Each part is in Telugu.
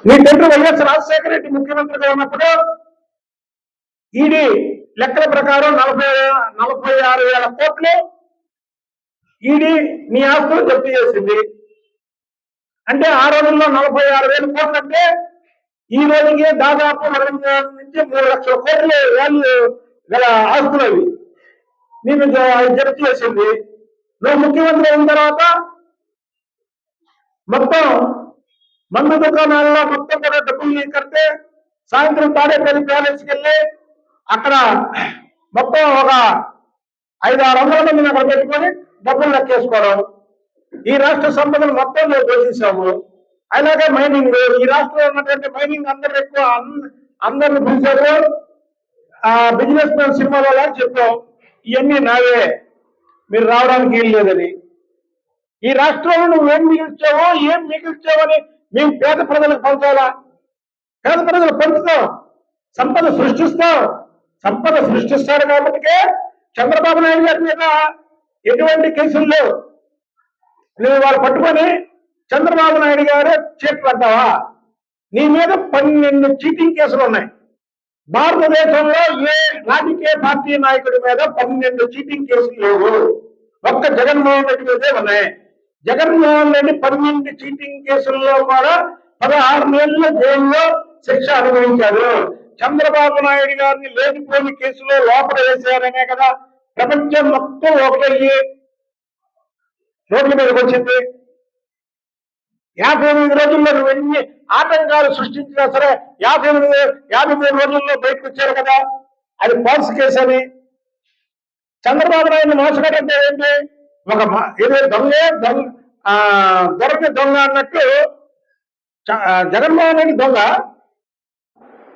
నీ తండ్రి వైఎస్ రాజశేఖర రెడ్డి ముఖ్యమంత్రిగా ఉన్నప్పుడు ఈడీ లెక్కల ప్రకారం 46,000 కోట్లు ఈడీ నీ ఆస్తులు జప్తు చేసింది. అంటే ఆ రోజుల్లో 46,000 కోట్లు అంటే ఈ రోజుకి దాదాపు 2 నుంచి 3 లక్షల కోట్లు వాల్యూ గల ఆస్తులు అవి నేను జప్తు చేసింది. నువ్వు ముఖ్యమంత్రి అయిన తర్వాత మొత్తం మందు దుకాణాలలో మొత్తం కూడా డబ్బులు కడితే సాయంత్రం తాడేపల్లి ప్యాలెస్కి వెళ్ళి అక్కడ మొత్తం ఒక 500-600 మందిని అక్కడ పెట్టుకొని డబ్బులు లెక్కేసుకోవడం. ఈ రాష్ట్ర సంపదను మొత్తం నువ్వు దోషించాము. అలాగే మైనింగ్, ఈ రాష్ట్రంలో ఉన్నటువంటి మైనింగ్ అందరిని పిలిచారు. బిజినెస్ మ్యాన్ సినిమాలో చెప్పావు ఇవన్నీ నావే, మీరు రావడానికి వీలు లేదని. ఈ రాష్ట్రంలో నువ్వేం మిగిల్చావని మేము పేద ప్రజలకు పంచాలా? పేద ప్రజలు పంచుతాం, సంపద సృష్టిస్తాం. సంపద సృష్టిస్తాడు కాబట్టి చంద్రబాబు నాయుడు గారి మీద ఎటువంటి కేసులు లేవు. నువ్వు వాళ్ళు పట్టుకొని చంద్రబాబు నాయుడు గారు చేతులు అంటావా? నీ మీద 12 చీటింగ్ కేసులు ఉన్నాయి. భారతదేశంలో ఏ రాజకీయ పార్టీ నాయకుడి మీద 12 చీటింగ్ కేసులు లేవు. ఒక్క జగన్మోహన్ రెడ్డి మీదే ఉన్నాయి. జగన్మోహన్ రెడ్డి 12 చీటింగ్ కేసుల్లో కూడా 16 నెలల జైల్లో శిక్ష అనుభవించారు. చంద్రబాబు నాయుడు గారిని లేనిపోని కేసులో లోపల వేశారనే కదా ప్రపంచం మొత్తం ఒకటయ్యి రోడ్ల మీదకి వచ్చింది. 58 రోజుల్లో నువ్వు ఎన్ని ఆటంకాలు సృష్టించినా సరే 53 రోజుల్లో బయటకు వచ్చారు కదా, అది ఫాల్స్ కేసు అని. చంద్రబాబు నాయుడు మోసగాడంటే ఏంటి? ఏదో దొరకి దొంగ అన్నట్టు జగన్మోహన్ రెడ్డి దొంగ,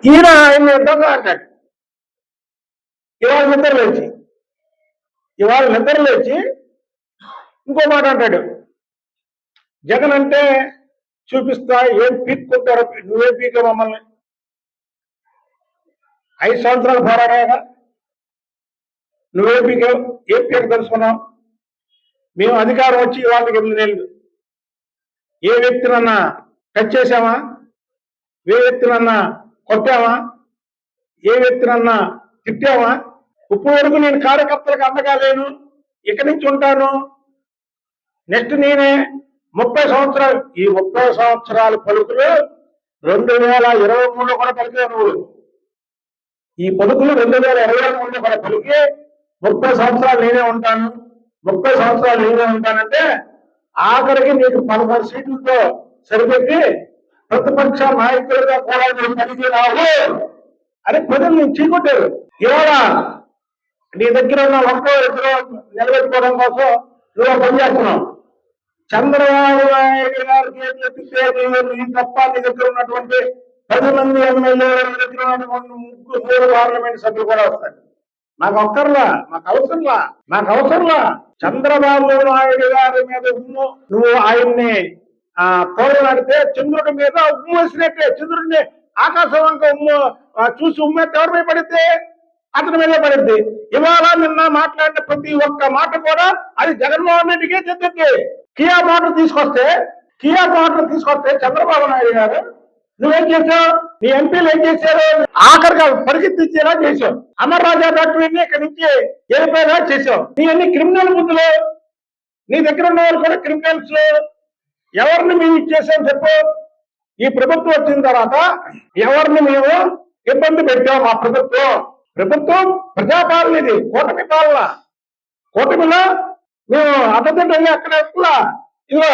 ఆయన దొంగ అంటాడు. ఇవాళ నిద్ర లేచి ఇంకో మాట అంటాడు. జగన్ అంటే చూపిస్తా, ఏం పీక్కుంటారో. నువ్వేం పీక మమ్మల్ని? 5 సంవత్సరాలు పోరాడాగా నువ్వేం పీకావు? ఏం పీక తెలుసుకున్నావు? మేము అధికారం వచ్చి వాళ్ళకి 8 నెలలు. ఏ వ్యక్తినన్నా టచ్ చేశామా? ఏ వ్యక్తినన్నా కొట్టామా? ఏ వ్యక్తినన్నా తిట్టామా? ఇప్పటి వరకు నేను కార్యకర్తలకు అండగా లేను, ఇక్కడి నుంచి ఉంటాను. నెక్స్ట్ నేనే 30 సంవత్సరాలు. ఈ 30 సంవత్సరాల పలుకులు 2023 కూడా పలికే నువ్వు. ఈ పలుకులు 2023 కూడా పలికి 30 సంవత్సరాలు నేనే ఉంటాను, 30 సంవత్సరాలు నేనే ఉంటానంటే ఆఖరికి నీకు 16 సీట్లతో సరిపెట్టి ప్రతిపక్ష నాయకులుగా కూడా నువ్వు కలిగి రావు అని ప్రజలు నేను చీకొట్టారు. ఇవాళ నీ దగ్గర ఉన్న 1-2 నిలబెట్టుకోవడం కోసం నువ్వు పనిచేస్తున్నావు. చంద్రబాబు నాయుడు గారికి ఎత్తితే నీ తప్ప నీ దగ్గర ఉన్నటువంటి 10 మంది ఎమ్మెల్యేల దగ్గర ఉన్నటువంటి 3 పార్లమెంట్ సభ్యులు కూడా వస్తారు. నాకు అవసరంలా. చంద్రబాబు నాయుడు గారి మీద నువ్వు ఆయన్ని తోడలాడితే చంద్రుడి మీద ఉమ్ము వేసినట్టే. చంద్రుడిని ఆకాశం వంక చూసి ఉమ్మెత్తే ఎవరి మీద పడితే అతని మీద పడింది. ఇవాళ నిన్న మాట్లాడిన ప్రతి ఒక్క మాట కూడా అది జగన్మోహన్ రెడ్డికే చెందింది. కియా మోటార్ తీసుకొస్తే చంద్రబాబు నాయుడు గారు నువ్వేం చేశావు? నీ ఎంపీలు ఏం చేశారు? ఆఖరిగా పరిగెత్తించేలా చేశావు. అమర్ రాజా ఫ్యాక్టరీని ఇక్కడి నుంచి వెళ్ళిపోయేలా చేశావు. నీ అన్ని క్రిమినల్ బుద్ధులు, నీ దగ్గర ఉన్న వాళ్ళు కూడా క్రిమినల్స్. ఎవరిని మేము ఇచ్చేసాం చెప్పు? ఈ ప్రభుత్వం వచ్చిన తర్వాత ఎవరిని మేము ఇబ్బంది పెట్టాం? మా ప్రభుత్వం ప్రజాపాలన, ఇది కూటమి పాలన. కూటమిలో మేము అడ్డదిడ్డంగా అక్కడ ఇదిగో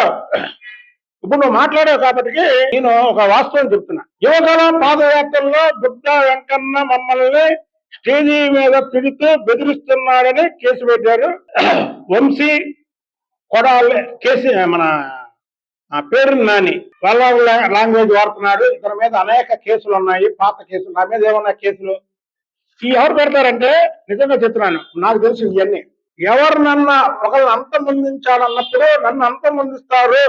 ఇప్పుడు నువ్వు మాట్లాడావు కాబట్టి నేను ఒక వాస్తవం చెప్తున్నా. యువగల పాదయాత్రలో బుద్ధ వెంకన్న మమ్మల్ని స్టేజీ మీద తిడుతూ బెదిరిస్తున్నాడని కేసు పెట్టారు. వంశీ కొడాలి కేసు, మన పేరు నాని వాళ్ళ లాంగ్వేజ్ వాడుతున్నాడు. ఇతని మీద అనేక కేసులు ఉన్నాయి, పాత కేసులు. నా మీద ఏమన్నా కేసులు ఎవరు పెడతారంటే నిజంగా చెప్తున్నాను, నాకు తెలుసు ఇవన్నీ. ఎవరినన్నా ఒకరిని అంతమొందించాలన్నప్పుడు నన్ను అంతమొందిస్తారు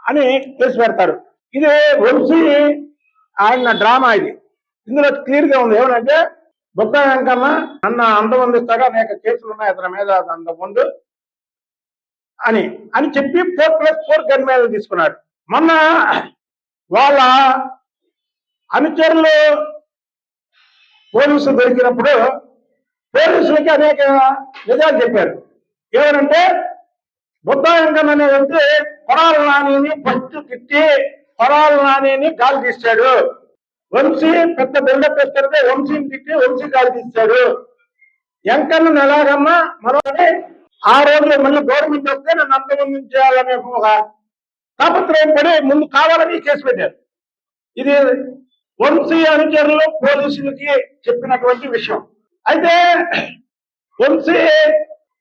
అని కేసు పెడతారు. ఇది వంశీ ఆయన డ్రామా. ఇది ఇందులో క్లియర్ గా ఉంది. ఏమనంటే బొక్క వెంకన్న నన్ను అంతమొందిస్తాడు, అనేక కేసులు ఉన్నాయి అతని మీద అంతకుముందు అని చెప్పి 4+4 గన్ మీద తీసుకున్నాడు. మొన్న వాళ్ళ అనుచరులు పోలీసులు దొరికినప్పుడు పోలీసులకి అనేక నిజాలు చెప్పారు. ఏమనంటే బుద్ధ వెంకన్న అనే వ్యక్తి కొడాల నానిని ఫస్ట్ తిట్టి కొడాల నానిని గాలి తీశాడు. వంశీ పెద్ద బిల్డప్ ఇస్తే వంశీని తిట్టి వంశీ గాలి తీశాడు. వెంకన్నను ఎలాగన్నా మనోని ఆ రోజులో మళ్ళీ గవర్నమెంట్ వస్తే నన్ను అంతమంది చేయాలనే ఒక తాపత్రయం పడి ముందు కావాలని కేసు పెట్టారు. ఇది వంశీ అనుచరులు పోలీసులకి చెప్పినటువంటి విషయం. అయితే వంశీ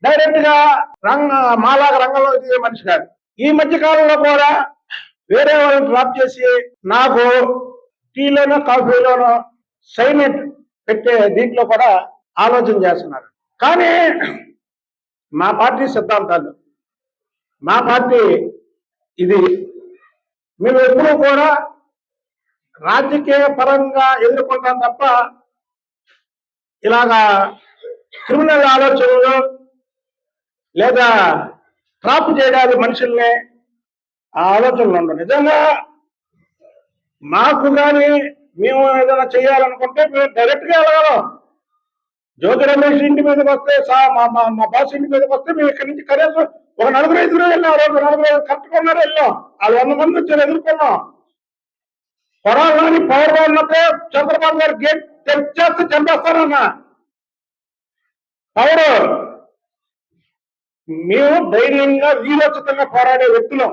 డైరెక్ట్ గా మాలాగా రంగంలో దిగే మనిషి కాదు. ఈ మధ్య కాలంలో కూడా వేరే వాళ్ళని డ్రాప్ చేసి నాకు టీలోనో కాఫీలోనో సైలెంట్ పెట్టే దీంట్లో కూడా ఆలోచన చేస్తున్నారు. కానీ మా పార్టీ సిద్ధాంతాలు, మా పార్టీ ఇది మేము ఎప్పుడూ కూడా రాజకీయ పరంగా ఎదుర్కొంటాం తప్ప ఇలాగా క్రిమినల్ ఆలోచనలు లేదా ట్రాప్ చేయడానికి మనుషుల్ని ఆ ఆలోచనలు ఉండవు. నిజంగా మాకు కానీ మేము ఏదైనా చేయాలనుకుంటే మేము డైరెక్ట్ గా వెళ్ళగలం. జ్యోతి రమేష్ ఇంటి మీదకి వస్తే మా బాస్ ఇంటి మీదకి వస్తే మేము ఇక్కడి నుంచి కనీసం ఒక 4-5 వెళ్ళాం. రోజు 4 కరెక్ట్గా ఉన్నారు వెళ్ళాం. వాళ్ళు 100 మంది వచ్చారు, ఎదుర్కొన్నాం. కొడాలని పవర్ ఉన్నప్పుడు చంద్రబాబు గారు గేట్ తెచ్చేస్తే చంపేస్తారన్న పవర్. మేము ధైర్యంగా వీరోచితంగా పోరాడే వ్యక్తులం.